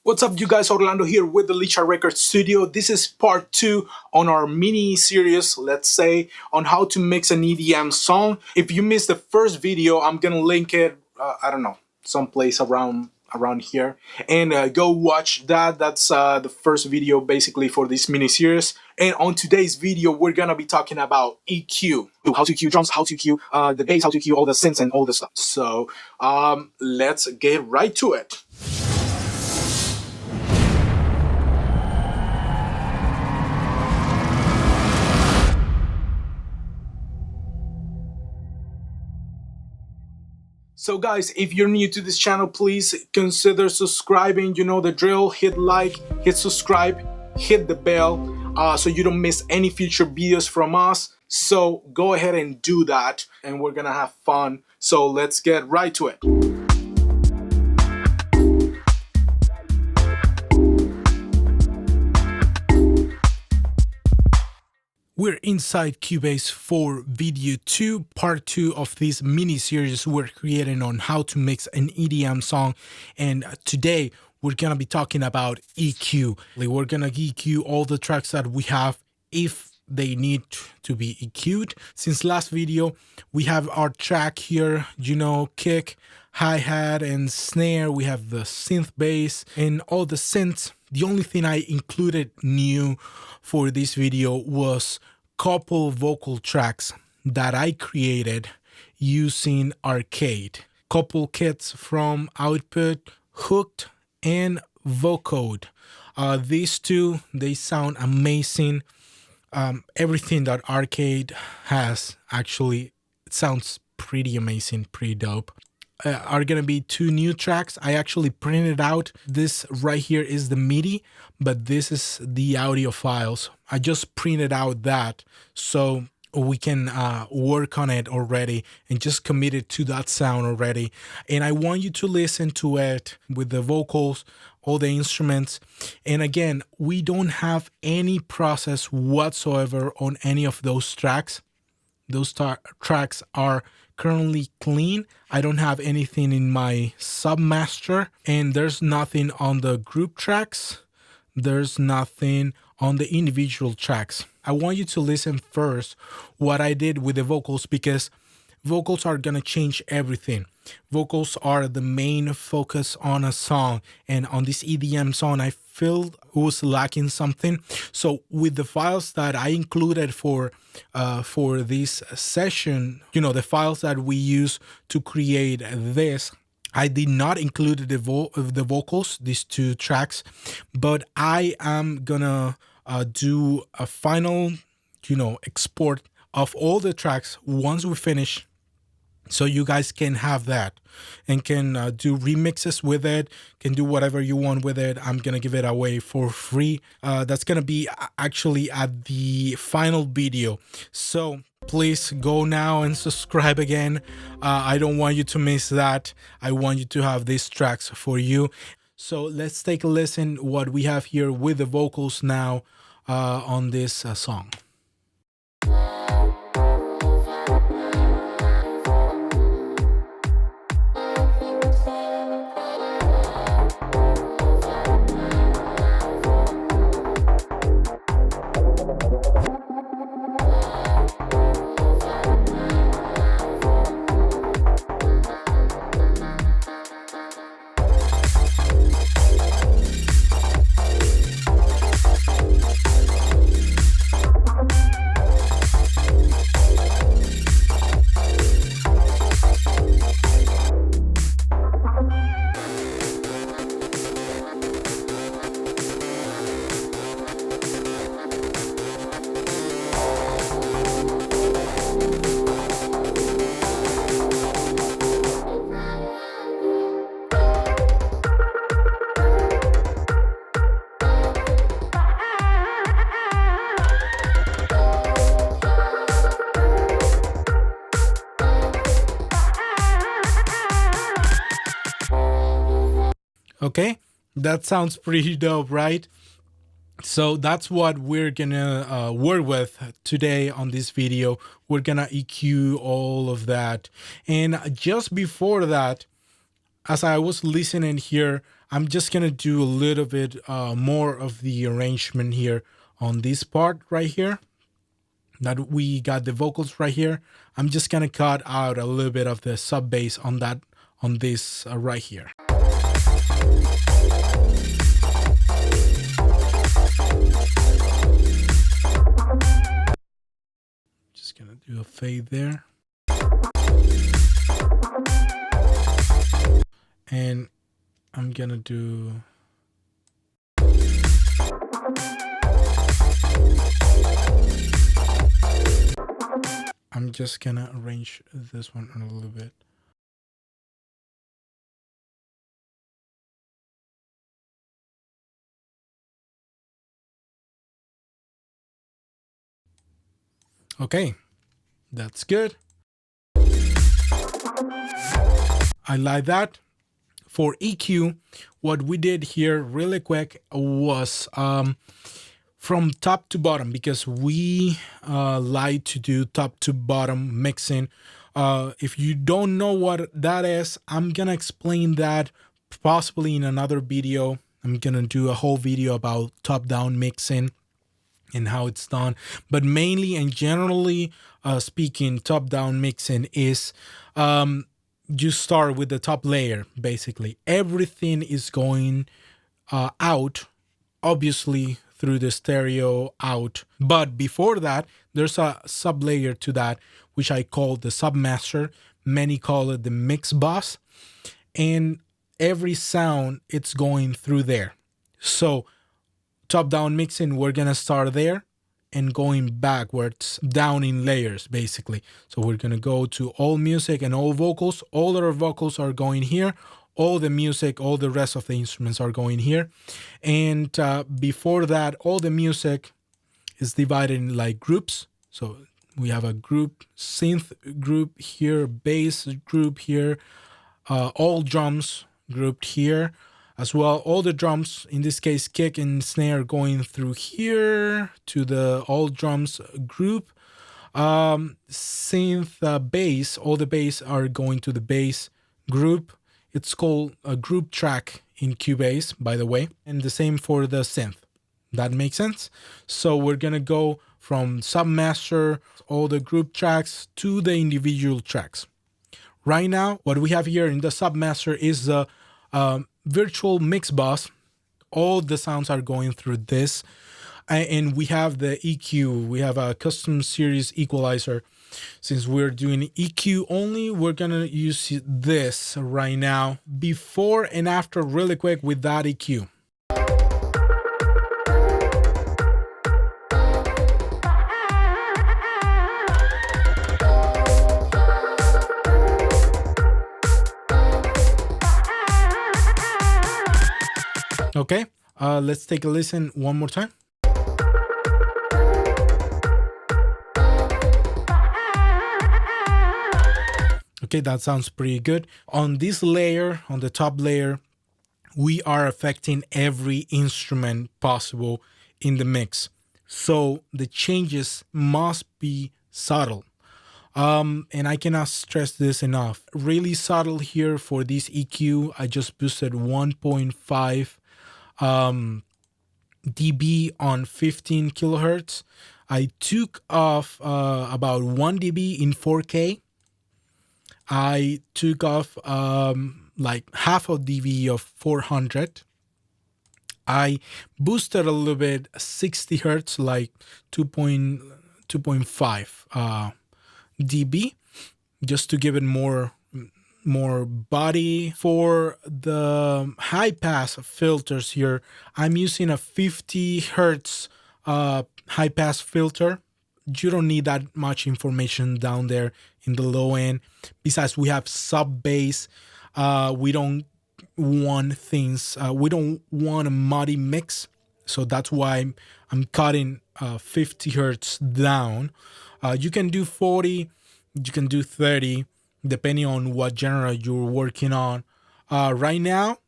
What's up, you guys? Orlando here with the Licha Records Studio. This is part 2 on our mini series, let's say, on how to mix an EDM song. If you missed the first video, I'm gonna link it, I don't know, someplace around here, and go watch that. That's the first video basically for this mini series. And on today's video, we're gonna be talking about EQ, how to EQ drums, how to EQ the bass, how to EQ all the synths and all the stuff. So let's get right to it. So guys, if you're new to this channel, please consider subscribing. You know the drill. Hit like, hit subscribe, hit the bell so you don't miss any future videos from us. So go ahead and do that and we're gonna have fun. So let's get right to it. We're inside Cubase for video 2, part 2 of this mini series we're creating on how to mix an EDM song. And today we're gonna be talking about EQ. We're gonna EQ all the tracks that we have if they need to be EQ'd. Since last video, we have our track here, you know, kick, hi-hat, and snare. We have the synth bass and all the synths. The only thing I included new for this video was couple vocal tracks that I created using Arcade. Couple kits from Output, Hooked, and Vocode. These two, they sound amazing. Everything that Arcade has actually sounds pretty amazing, pretty dope. Are gonna be 2 new tracks. I actually printed out. This right here is the MIDI, but this is the audio files. I just printed out that so we can work on it already and just commit it to that sound already. And I want you to listen to it with the vocals, all the instruments. And again, we don't have any process whatsoever on any of those tracks. Those tracks are currently clean. I don't have anything in my submaster, and there's nothing on the group tracks. There's nothing on the individual tracks. I want you to listen first what I did with the vocals, because vocals are gonna change everything. Vocals are the main focus on a song, and on this EDM song I felt it was lacking something. So with the files that I included for this session, you know, the files that we use to create this, I did not include the vocals, these 2 tracks, but I am gonna do a final, you know, export of all the tracks once we finish, so you guys can have that and can do remixes with it, can do whatever you want with it. I'm gonna give it away for free. That's gonna be actually at the final video. So please go now and subscribe again. I don't want you to miss that. I want you to have these tracks for you. So let's take a listen what we have here with the vocals now on this song. Okay, that sounds pretty dope, right? So that's what we're gonna work with today on this video. We're gonna EQ all of that. And just before that, as I was listening here, I'm just gonna do a little bit more of the arrangement here on this part right here. That we got the vocals right here. I'm just gonna cut out a little bit of the sub bass on this right here. Just gonna do a fade there. And I'm gonna do I'm just gonna arrange this one a little bit. Okay, that's good. I like that. For EQ, what we did here really quick was from top to bottom, because we like to do top to bottom mixing. If you don't know what that is, I'm gonna explain that possibly in another video. I'm gonna do a whole video about top down mixing and how it's done. But mainly and generally speaking, top down mixing is you start with the top layer. Basically everything is going out, obviously through the stereo out, but before that there's a sub layer to that, which I call the submaster. Many call it the mix bus, and every sound it's going through there. So top down mixing, we're gonna start there and going backwards down in layers basically. So we're gonna go to all music and all vocals. All our vocals are going here. All the music, all the rest of the instruments are going here. And before that, all the music is divided in like groups. So we have a group, synth group here, bass group here, all drums grouped here as well. All the drums, in this case kick and snare, going through here to the all drums group. Synth bass, all the bass are going to the bass group. It's called a group track in Cubase, by the way, and the same for the synth. That makes sense? So we're gonna go from submaster, all the group tracks, to the individual tracks. Right now, what we have here in the submaster is the virtual mix bus. All the sounds are going through this, and we have the EQ. We have a custom series equalizer. Since we're doing EQ only, we're gonna use this right now. Before and after really quick with that EQ. Okay, let's take a listen one more time. Okay, that sounds pretty good. On this layer, on the top layer, we are affecting every instrument possible in the mix. So the changes must be subtle. And I cannot stress this enough. Really subtle here for this EQ. I just boosted 1.5 dB on 15 kilohertz. I took off about 1 dB in 4K. I took off like half of dB of 400. I boosted a little bit 60 hertz, like 2.5 dB, just to give it more body. For the high pass filters here, I'm using a 50 hertz high pass filter. You don't need that much information down there in the low end. Besides, we have sub bass. We don't want things, we don't want a muddy mix. So that's why I'm cutting 50 hertz down. You can do 40, you can do 30, depending on what genre you're working on. Right now,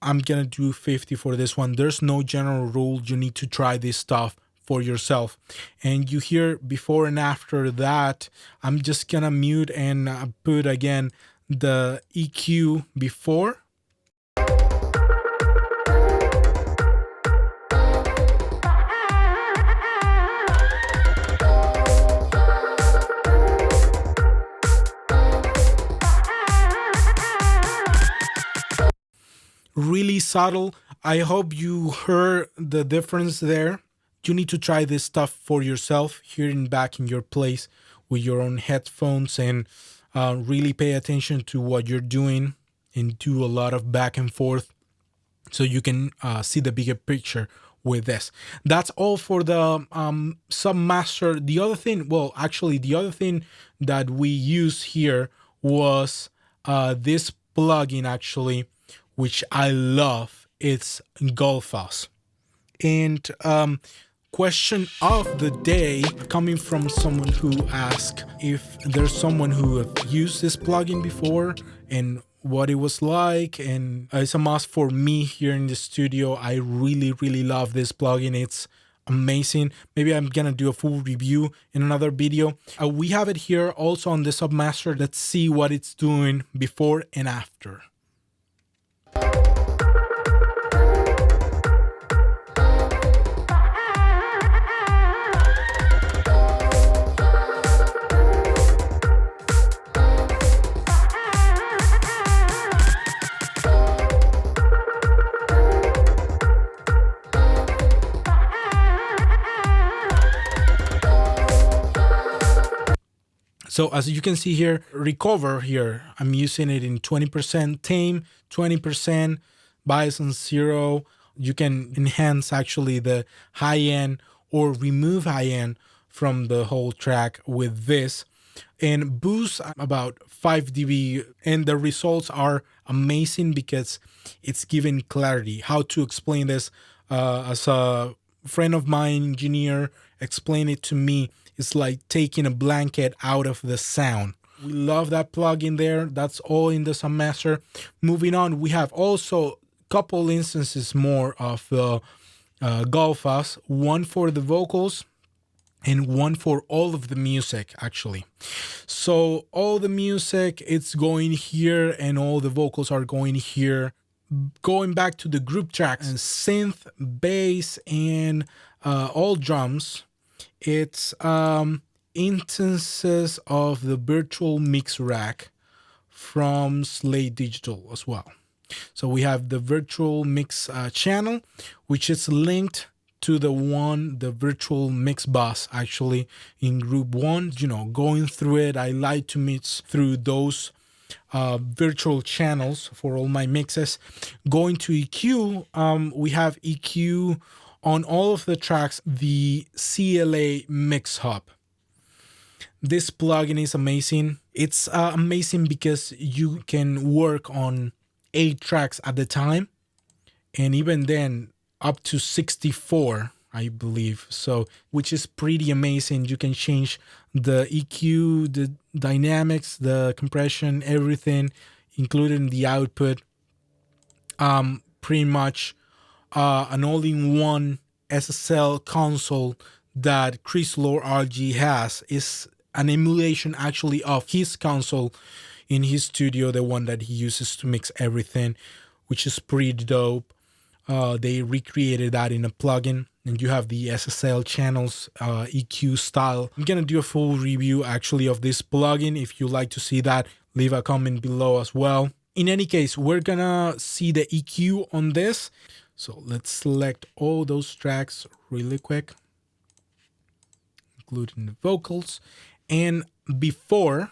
I'm gonna do 50 for this one. There's no general rule. You need to try this stuff for yourself. And you hear before and after that. I'm just gonna mute and put again the EQ before. really subtle. I hope you heard the difference there. You need to try this stuff for yourself, hearing back in your place with your own headphones, and really pay attention to what you're doing and do a lot of back and forth so you can see the bigger picture with this. That's all for the Submaster. The other thing, the other thing that we use here was this plugin, actually, which I love. It's Gullfoss. And question of the day, coming from someone who asked if there's someone who have used this plugin before and what it was like. And it's a must for me here in the studio. I really love this plugin. It's amazing. Maybe I'm gonna do a full review in another video. We have it here also on the Submaster. Let's see what it's doing before and after. So as you can see here, recover here, I'm using it in 20% tame, 20% bias on 0. You can enhance actually the high end or remove high end from the whole track with this, and boost about 5 dB. And the results are amazing because it's giving clarity. How to explain this, as a friend of mine, engineer, explained it to me. It's like taking a blanket out of the sound. We love that plugin there. That's all in the Submaster. Moving on, we have also a couple instances more of the Gullfoss. One for the vocals and one for all of the music, actually. So all the music, it's going here, and all the vocals are going here. Going back to the group tracks and synth, bass, and all drums, it's instances of the virtual mix rack from Slate Digital as well. So we have the virtual mix channel, which is linked to the virtual mix bus, actually, in group 1. You know, going through it, I like to mix through those virtual channels for all my mixes. Going to EQ, we have EQ on all of the tracks, the CLA MixHub. This plugin is amazing. It's amazing because you can work on 8 tracks at a time, and even then up to 64, I believe. So, which is pretty amazing. You can change the EQ, the dynamics, the compression, everything, including the output. Pretty much an all-in-one SSL console that Chris Lore RG has is an emulation actually of his console in his studio, the one that he uses to mix everything, which is pretty dope. They recreated that in a plugin, and you have the SSL channels, EQ style. I'm gonna do a full review actually of this plugin. If you like to see that, leave a comment below as well. In any case, we're gonna see the EQ on this. So let's select all those tracks really quick, including the vocals. And before,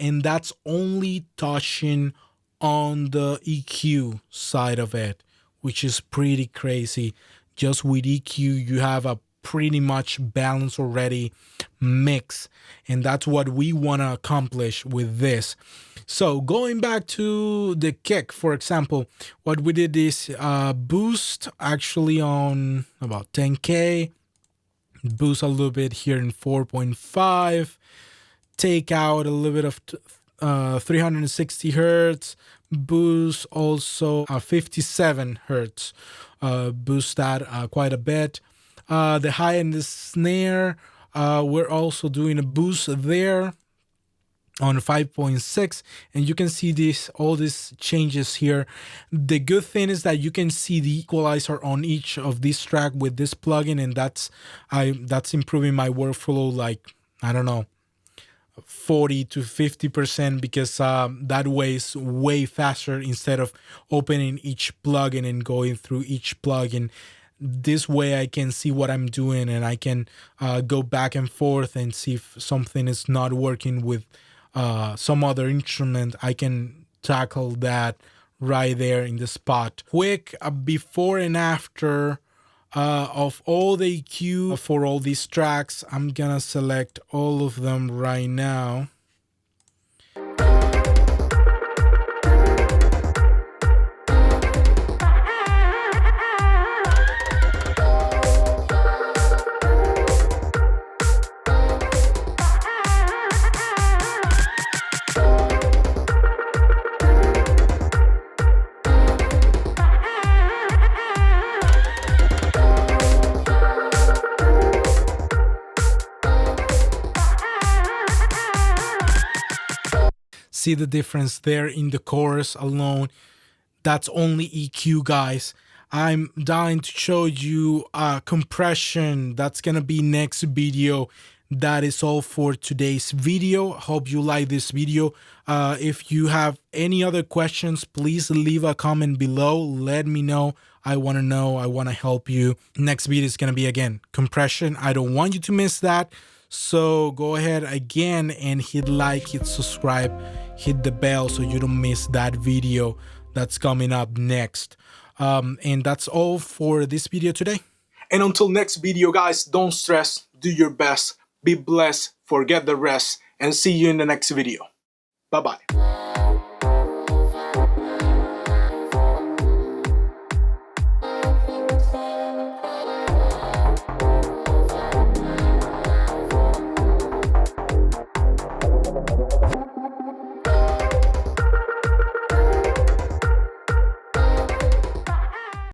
and that's only touching on the EQ side of it, which is pretty crazy. Just with EQ, you have a pretty much balanced already mix, and that's what we want to accomplish with this. So going back to the kick, for example, what we did is boost actually on about 10K, boost a little bit here in 4.5, take out a little bit of 360 hertz, boost also 57 hertz, boost that quite a bit. The high and the snare, we're also doing a boost there on 5.6, and you can see all these changes here. The good thing is that you can see the equalizer on each of these track with this plugin, and that's improving my workflow, like, I don't know, 40 to 50%, because that way is way faster instead of opening each plugin and going through each plugin. This way I can see what I'm doing, and I can go back and forth and see if something is not working with some other instrument. I can tackle that right there in the spot. Quick before and after of all the EQ for all these tracks. I'm gonna select all of them right now. See the difference there in the chorus alone. That's only EQ, guys. I'm dying to show you compression. That's gonna be next video. That is all for today's video. Hope you like this video. If you have any other questions, please leave a comment below. Let me know. I want to know. I want to help you. Next video is gonna be, again, compression. I don't want you to miss that. So go ahead again and hit like, hit subscribe, hit the bell so you don't miss that video that's coming up next. And that's all for this video today. And until next video, guys, don't stress, do your best, be blessed, forget the rest, and see you in the next video. Bye-bye.